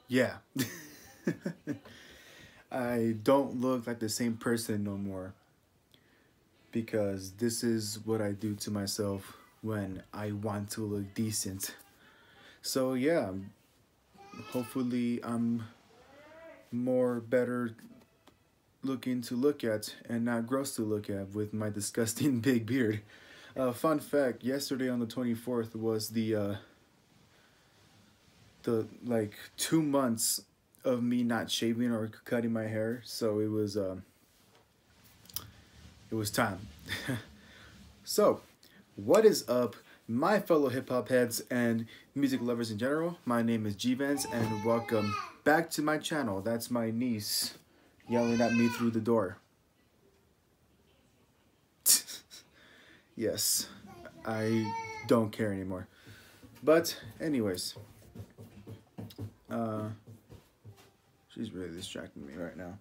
Yeah. I don't look like the same person no more because this is what I do to myself when I want to look decent. So yeah, hopefully I'm more better looking to look at and not gross to look at with my disgusting big beard. Fun fact: yesterday on the 24th was the like 2 months of me not shaving or cutting my hair, so it was time. So, what is up, my fellow hip hop heads and music lovers in general? My name is G Vance, and welcome back to my channel. That's my niece yelling at me through the door. Yes, I don't care anymore. But, anyways, uh, she's really distracting me right now.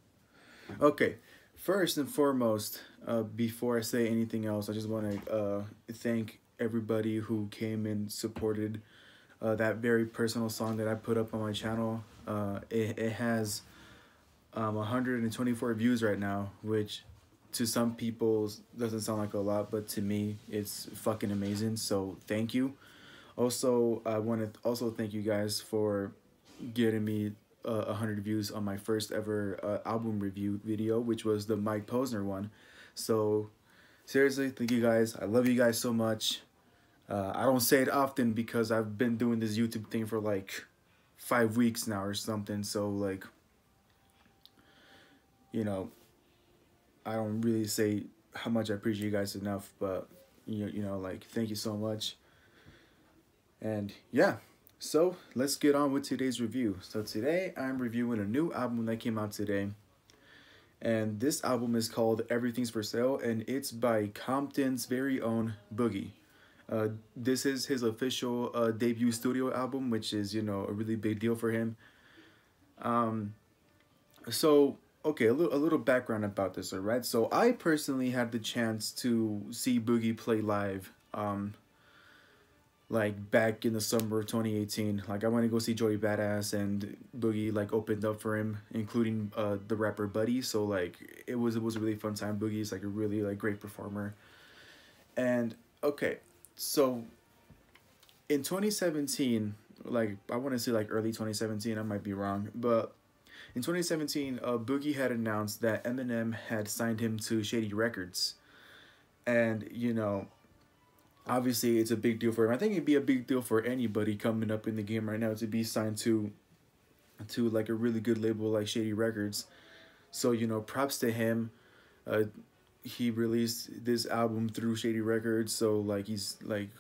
Okay, first and foremost, before I say anything else, I just want to thank everybody who came and supported that very personal song that I put up on my channel. It has 124 views right now, which to some people doesn't sound like a lot, but to me, it's fucking amazing. So thank you. Also, I want to also thank you guys for getting me 100 views on my first ever album review video, which was the Mike Posner one. So seriously, thank you guys. I love you guys so much. I don't say it often because I've been doing this YouTube thing for like 5 weeks now or something. So like, you know, I don't really say how much I appreciate you guys enough, but like, thank you so much. And yeah, so let's get on with today's review. So today I'm reviewing a new album that came out today. And this album is called Everything's for Sale, and it's by Compton's very own Boogie. This is his official debut studio album, which is, a really big deal for him. Um, so, okay, a little background about this, all right? So I personally had the chance to see Boogie play live. Like back in the summer of 2018, like I went to go see Joey Badass, and Boogie like opened up for him, including the rapper Buddy. So like it was a really fun time. Boogie's like a really like great performer. And okay, so in 2017, like I want to say like early 2017, I might be wrong, but in 2017, Boogie had announced that Eminem had signed him to Shady Records, and obviously it's a big deal for him. I think it'd be a big deal for anybody coming up in the game right now to be signed to like a really good label like Shady Records. So props to him. He released this album through Shady Records, so like he's like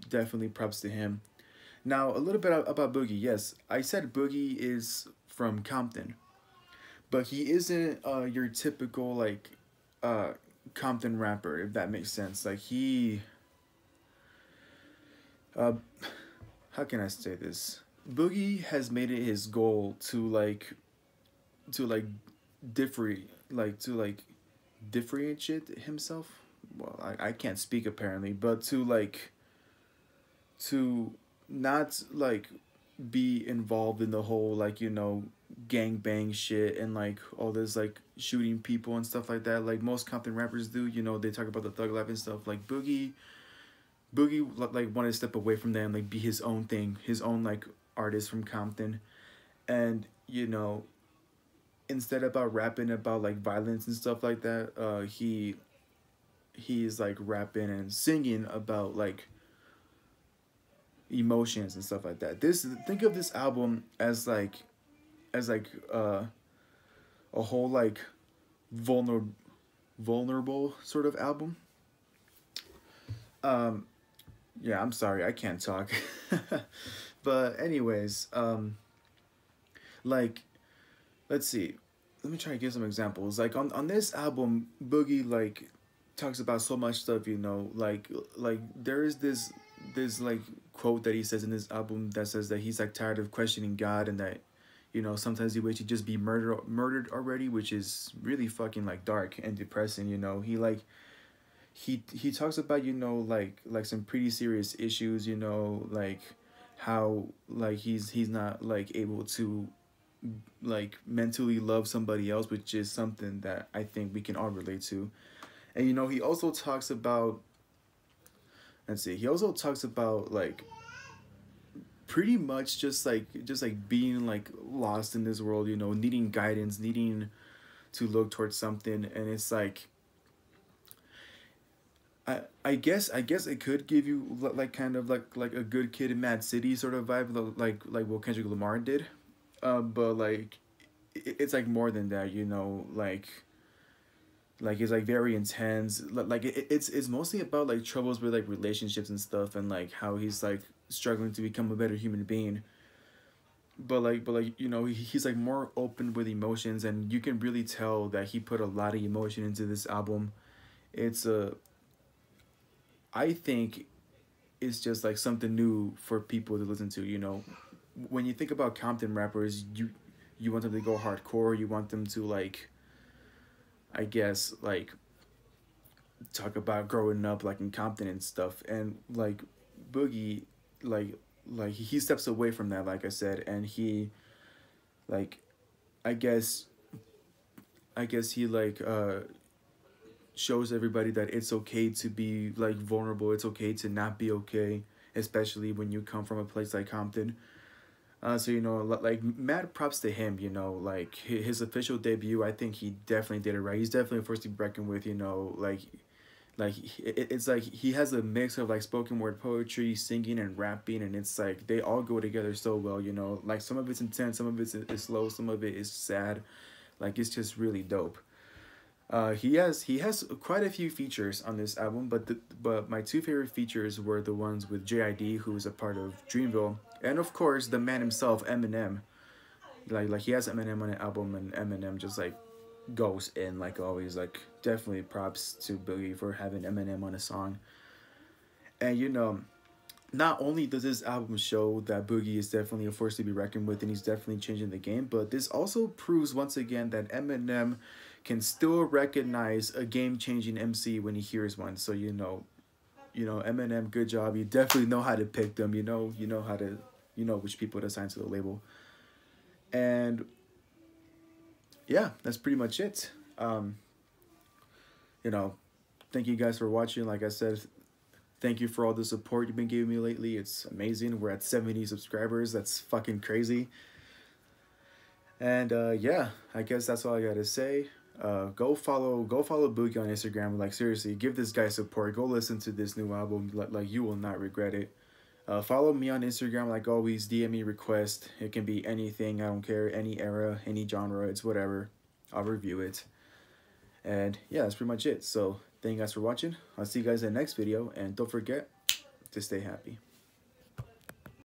definitely props to him. Now a little bit about Boogie. Yes, I said Boogie is from Compton, but he isn't your typical like uh Compton rapper, if that makes sense. Like he uh how can I say this? Boogie has made it his goal to like differ to like differentiate himself. Well, I can't speak apparently, but to not like be involved in the whole like gang bang shit and like all this like shooting people and stuff like that like most Compton rappers do. They talk about the thug life and stuff. Like Boogie like wanted to step away from that and like be his own thing, his own like artist from Compton. And instead about rapping about like violence and stuff like that, he's like rapping and singing about like emotions and stuff like that. Think of this album as a whole like vulnerable sort of album. Um, yeah, I'm sorry, I can't talk. But anyways, like let's see. Let me try to give some examples. Like on this album, Boogie like talks about so much stuff, like there is this like quote that he says in this album that says that he's like tired of questioning God, and that sometimes he wishes he'd just be murdered already, which is really fucking like dark and depressing. He talks about like some pretty serious issues, like how like he's not like able to like mentally love somebody else, which is something that I think we can all relate to. And you know, he also talks about, let's see, he also talks about like pretty much just like being like lost in this world, you know, needing guidance, needing to look towards something. And it's like I guess it could give you like kind of like a good kid in Mad City sort of vibe, like what Kendrick Lamar did, but like it's like more than that, you know, like it's like very intense. Like it's mostly about like troubles with like relationships and stuff, and like how he's like struggling to become a better human being. But like you know, he's like more open with emotions, and you can really tell that he put a lot of emotion into this album. It's a I think it's just like something new for people to listen to. You know, when you think about Compton rappers, you want them to go hardcore. You want them to like, I guess, like talk about growing up like in Compton and stuff. And like Boogie, like he steps away from that, like I said, and he like I guess he like shows everybody that it's okay to be like vulnerable. It's okay to not be okay, especially when you come from a place like Compton. So you know, like mad props to him. You know, like his official debut, I think he definitely did it right. He's definitely a force to be reckoned with. You know, like it's like he has a mix of like spoken word poetry, singing, and rapping, and it's like they all go together so well. You know, like some of it's intense, some of it's is slow, some of it is sad. Like it's just really dope. He has quite a few features on this album, but my two favorite features were the ones with JID, who is a part of Dreamville, and of course the man himself, Eminem. Like he has Eminem on the album, and Eminem just like goes in like always. Like definitely props to Boogie for having Eminem on a song. And you know, not only does this album show that Boogie is definitely a force to be reckoned with and he's definitely changing the game, but this also proves once again that Eminem can still recognize a game-changing MC when he hears one. So Eminem, good job. You definitely know how to pick them. You know how to, you know which people to assign to the label. And yeah, that's pretty much it. You know, thank you guys for watching. Like I said, thank you for all the support you've been giving me lately. It's amazing. We're at 70 subscribers. That's fucking crazy. And yeah, I guess that's all I gotta say. Go follow Boogie on Instagram. Like seriously, give this guy support. Go listen to this new album. Like you will not regret it. Follow me on Instagram like always. DM me request. It can be anything. I don't care. Any era, any genre. It's whatever. I'll review it. And yeah, that's pretty much it. So thank you guys for watching. I'll see you guys in the next video. And don't forget to stay happy.